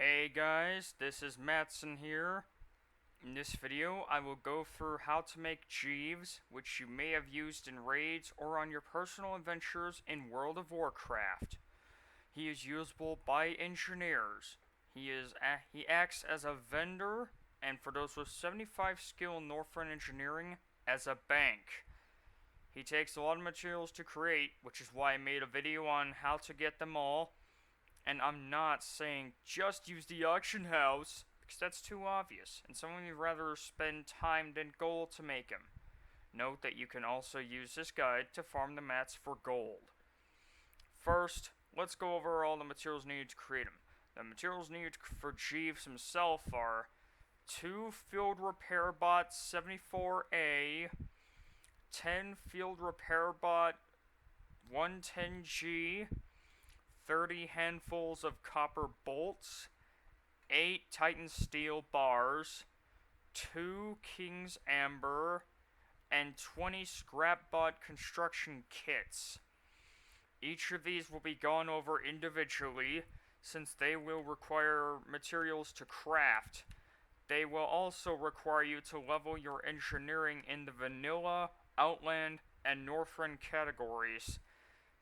Hey guys, this is Matson here. In this video, I will go through how to make Jeeves, which you may have used in raids or on your personal adventures in World of Warcraft. He is usable by engineers. He acts as a vendor, and for those with 75 skill in Northrend engineering, as a bank. He takes a lot of materials to create, which is why I made a video on how to get them all. And I'm not saying just use the auction house, because that's too obvious, and some of you rather spend time than gold to make him. Note that you can also use this guide to farm the mats for gold. First, let's go over all the materials needed to create him. The materials needed for Jeeves himself are 2 Field Repair Bot 74A, 10 Field Repair Bot 110G, 30 handfuls of copper bolts, 8 Titansteel bars, 2 King's Amber, and 20 Scrapbot Construction Kits. Each of these will be gone over individually, since they will require materials to craft. They will also require you to level your engineering in the Vanilla, Outland, and Northrend categories.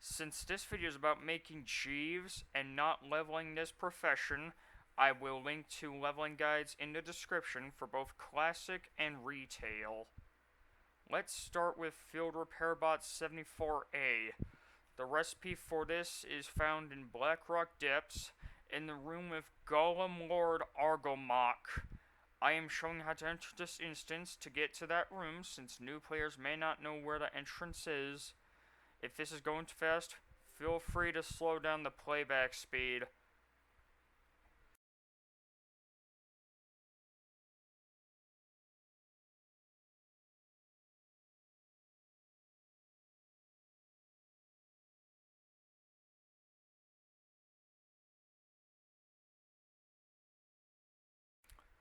Since this video is about making Jeeves and not leveling this profession, I will link to leveling guides in the description for both classic and retail. Let's start with Field Repair Bot 74A. The recipe for this is found in Blackrock Depths in the room with Golem Lord Argomach. I am showing how to enter this instance to get to that room, since new players may not know where the entrance is. If this is going too fast, feel free to slow down the playback speed.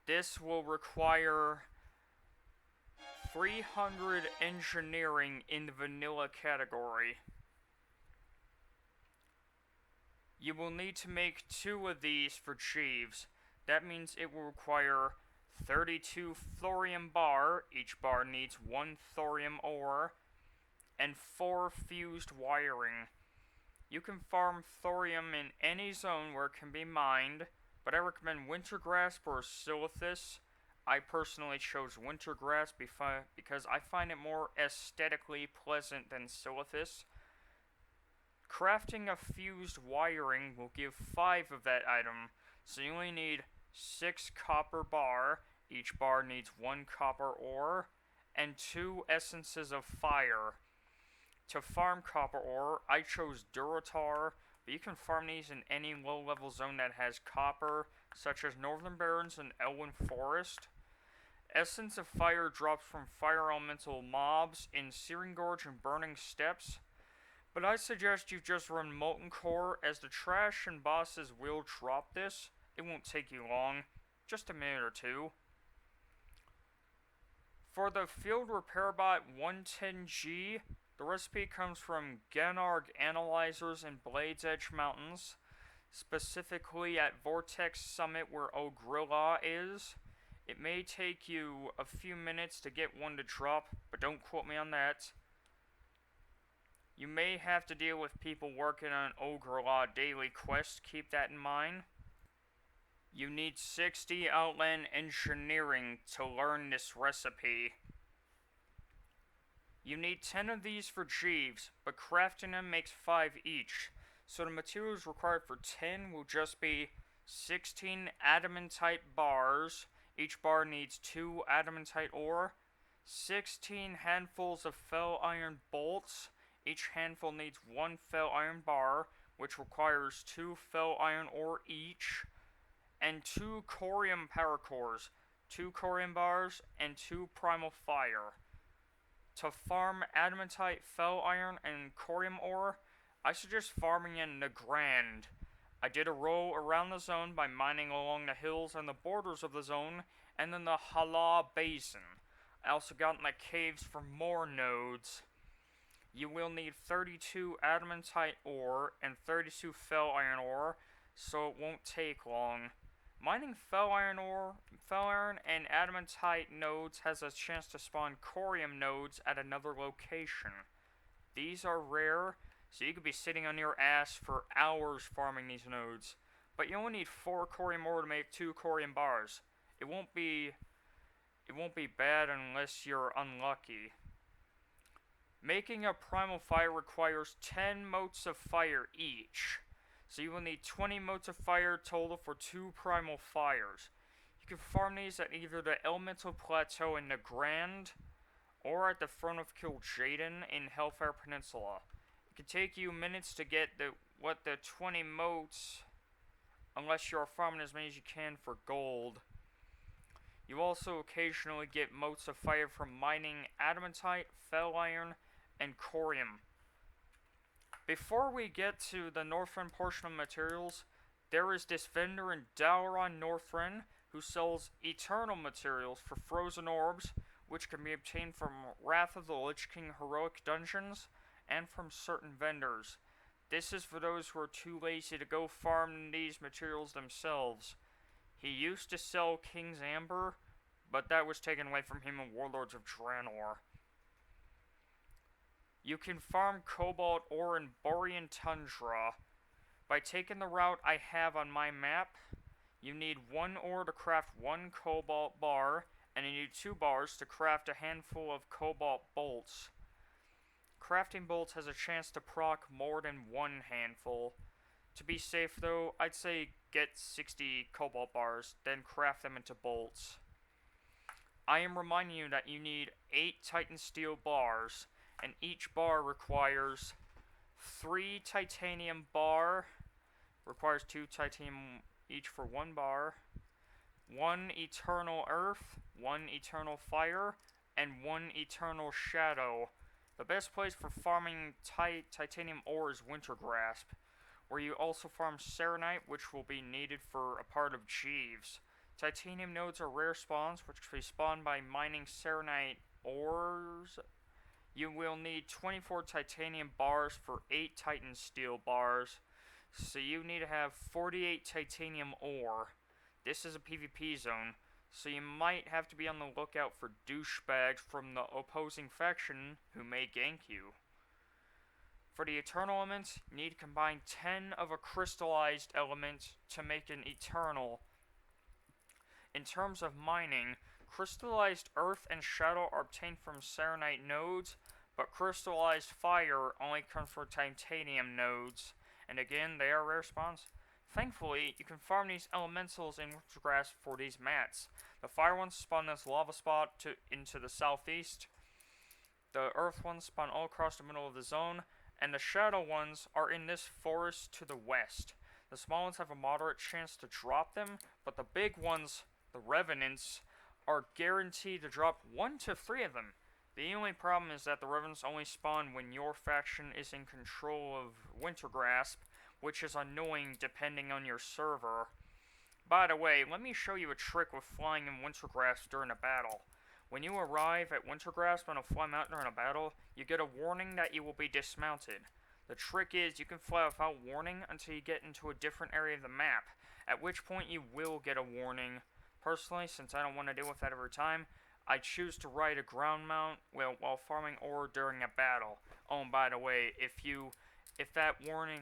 This will require 300 engineering in the vanilla category. You will need to make 2 of these for Jeeves. That means it will require 32 thorium bar, each bar needs 1 thorium ore, and 4 fused wiring. You can farm thorium in any zone where it can be mined, but I recommend Wintergrasp or Silithus. I personally chose Wintergrasp because I find it more aesthetically pleasant than Silithus. Crafting a fused wiring will give 5 of that item, so you only need 6 copper bar, each bar needs 1 copper ore, and 2 essences of fire. To farm copper ore, I chose Duratar, but you can farm these in any low-level zone that has copper, such as Northern Barrens and Elwyn Forest. Essence of Fire drops from fire elemental mobs in Searing Gorge and Burning Steppes, but I suggest you just run Molten Core, as the trash and bosses will drop this. It won't take you long, just a minute or 2. For the Field Repair Bot 110G, the recipe comes from Ganarg Analyzers in Blades Edge Mountains, specifically at Vortex Summit where Ogrilla is. It may take you a few minutes to get one to drop, but don't quote me on that. You may have to deal with people working on Ogrilla daily quests, keep that in mind. You need 60 Outland Engineering to learn this recipe. You need 10 of these for Jeeves, but crafting them makes 5 each, so the materials required for 10 will just be 16 adamantite bars, each bar needs 2 adamantite ore, 16 handfuls of fel iron bolts, each handful needs 1 fel iron bar, which requires 2 fel iron ore each, and 2 corium power cores, 2 corium bars, and 2 primal fire. To farm adamantite, fel iron, and corium ore, I suggest farming in the Grand. I did a row around the zone by mining along the hills and the borders of the zone, and then the Hala Basin. I also got in the caves for more nodes. You will need 32 adamantite ore and 32 fel iron ore, so it won't take long. Mining fel iron and adamantite nodes has a chance to spawn corium nodes at another location. These are rare, so you could be sitting on your ass for hours farming these nodes. But you only need 4 corium ore to make 2 corium bars. It won't be bad unless you're unlucky. Making a primal fire requires 10 motes of fire each. So you will need 20 motes of fire total for 2 primal fires. You can farm these at either the Elemental Plateau in the Grand or at the front of Kil'jaeden in Hellfire Peninsula. It can take you minutes to get the 20 motes, unless you're farming as many as you can for gold. You also occasionally get motes of fire from mining adamantite, fel iron, and corium. Before we get to the Northrend portion of materials, there is this vendor in Dalaran Northrend who sells eternal materials for frozen orbs, which can be obtained from Wrath of the Lich King heroic dungeons and from certain vendors. This is for those who are too lazy to go farm these materials themselves. He used to sell King's Amber, but that was taken away from him in Warlords of Draenor. You can farm Cobalt ore in Borean Tundra. By taking the route I have on my map, you need 1 ore to craft 1 Cobalt bar, and you need 2 bars to craft a handful of Cobalt bolts. Crafting bolts has a chance to proc more than 1 handful. To be safe though, I'd say get 60 Cobalt bars, then craft them into bolts. I am reminding you that you need 8 Titansteel bars, and each bar requires 3 titanium bar, requires 2 titanium each for 1 bar, 1 eternal earth, 1 eternal fire, and 1 eternal shadow. The best place for farming titanium ore is Wintergrasp, where you also farm serenite, which will be needed for a part of Jeeves. Titanium nodes are rare spawns, which can be spawned by mining serenite ores. You will need 24 titanium bars for 8 Titansteel bars, so you need to have 48 titanium ore. This is a PvP zone, so you might have to be on the lookout for douchebags from the opposing faction who may gank you. For the eternal elements, you need to combine 10 of a crystallized element to make an eternal. In terms of mining, crystallized earth and shadow are obtained from serenite nodes, but crystallized fire only comes from titanium nodes, and again, they are rare spawns. Thankfully, you can farm these elementals in Wintergrasp for these mats. The fire ones spawn this lava spot into the southeast, the earth ones spawn all across the middle of the zone, and the shadow ones are in this forest to the west. The small ones have a moderate chance to drop them, but the big ones, the Revenants, are guaranteed to drop 1 to 3 of them. The only problem is that the Revenants only spawn when your faction is in control of Wintergrasp, which is annoying depending on your server. By the way, let me show you a trick with flying in Wintergrasp during a battle. When you arrive at Wintergrasp on a fly mount during a battle, you get a warning that you will be dismounted. The trick is you can fly without warning until you get into a different area of the map, at which point you will get a warning. Personally, since I don't want to deal with that every time, I choose to ride a ground mount while farming ore during a battle. Oh, and by the way, if that warning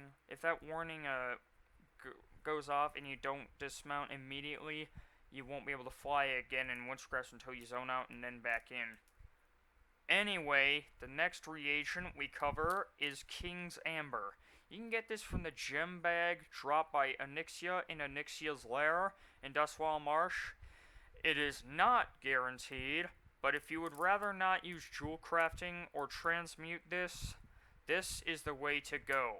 goes off and you don't dismount immediately, you won't be able to fly again in Wintergrasp until you zone out and then back in. Anyway, the next reagent we cover is King's Amber. You can get this from the gem bag dropped by Onyxia in Onyxia's lair in Dustwall Marsh. It is not guaranteed, but if you would rather not use jewel crafting or transmute this is the way to go.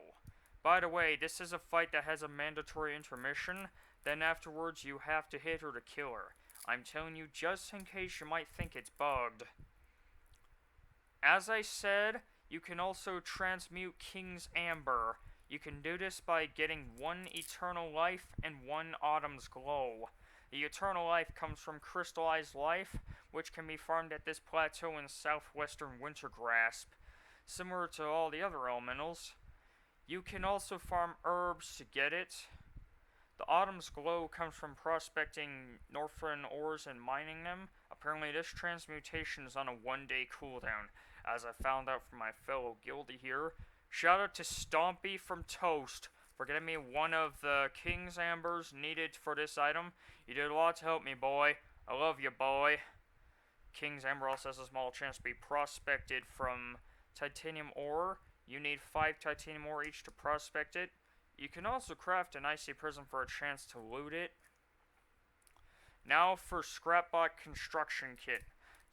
By the way, this is a fight that has a mandatory intermission, then afterwards you have to hit her to kill her. I'm telling you just in case you might think it's bugged. As I said, you can also transmute King's Amber. You can do this by getting 1 Eternal Life and 1 Autumn's Glow. The Eternal Life comes from Crystallized Life, which can be farmed at this plateau in southwestern Wintergrasp, similar to all the other elementals. You can also farm herbs to get it. The Autumn's glow comes from prospecting Northrend ores and mining them. Apparently this transmutation is on a 1-day cooldown, as I found out from my fellow guildie here. Shout out to Stompy from Toast for getting me one of the King's Ambers needed for this item. You did a lot to help me, boy. I love you, boy. King's Amber also has a small chance to be prospected from titanium ore. You need 5 titanium ore each to prospect it. You can also craft an icy prism for a chance to loot it. Now for Scrapbot Construction Kit.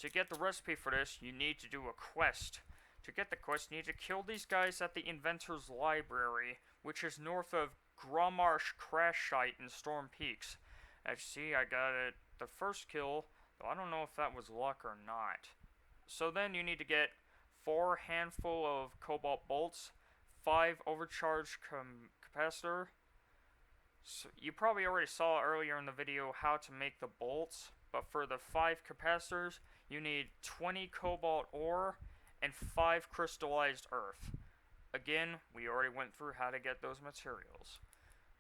To get the recipe for this, you need to do a quest. To get the quest, you need to kill these guys at the Inventor's Library, which is north of Gromarsh Crash Site in Storm Peaks. As you see, I got it the first kill, though I don't know if that was luck or not. So then you need to get 4 handful of Cobalt bolts, 5 overcharged capacitor. So you probably already saw earlier in the video how to make the bolts, but for the 5 capacitors, you need 20 cobalt ore and 5 crystallized earth. Again, we already went through how to get those materials.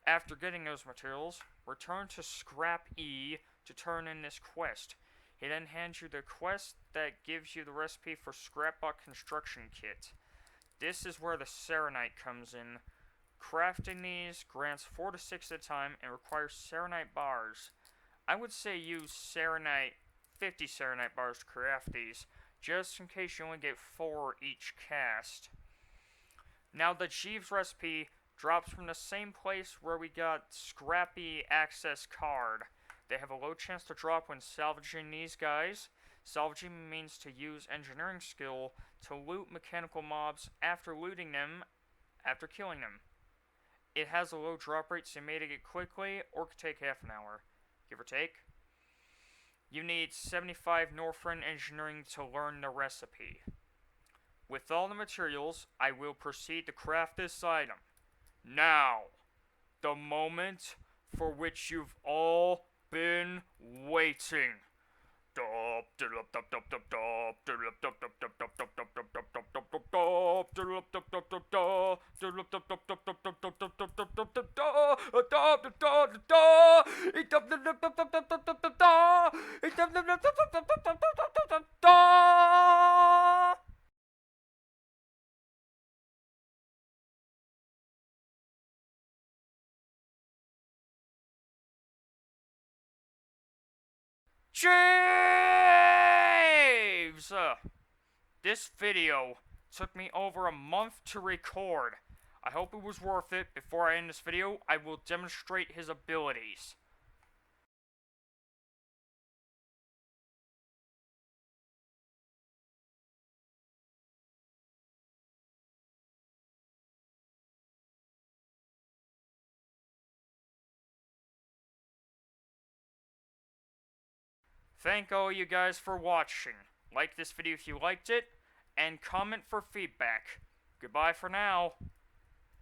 After getting those materials, return to Scrap E to turn in this quest. He then hands you the quest that gives you the recipe for Scrapbot Construction Kit. This is where the Serenite comes in. Crafting these grants 4 to 6 at a time and requires Serenite bars. I would say use 50 Serenite bars to craft these, just in case you only get 4 each cast. Now the Jeeves recipe drops from the same place where we got Scrappy Access Card. They have a low chance to drop when salvaging these guys. Salvaging means to use engineering skill to loot mechanical mobs after looting them, after killing them. It has a low drop rate, so you may get quickly, or could take half an hour, give or take. You need 75 Northrend engineering to learn the recipe. With all the materials, I will proceed to craft this item. Now, the moment for which you've all been waiting. Jeeves! This video took me over a month to record. I hope it was worth it. Before I end this video, I will demonstrate his abilities. Thank all you guys for watching. Like this video if you liked it, and comment for feedback. Goodbye for now.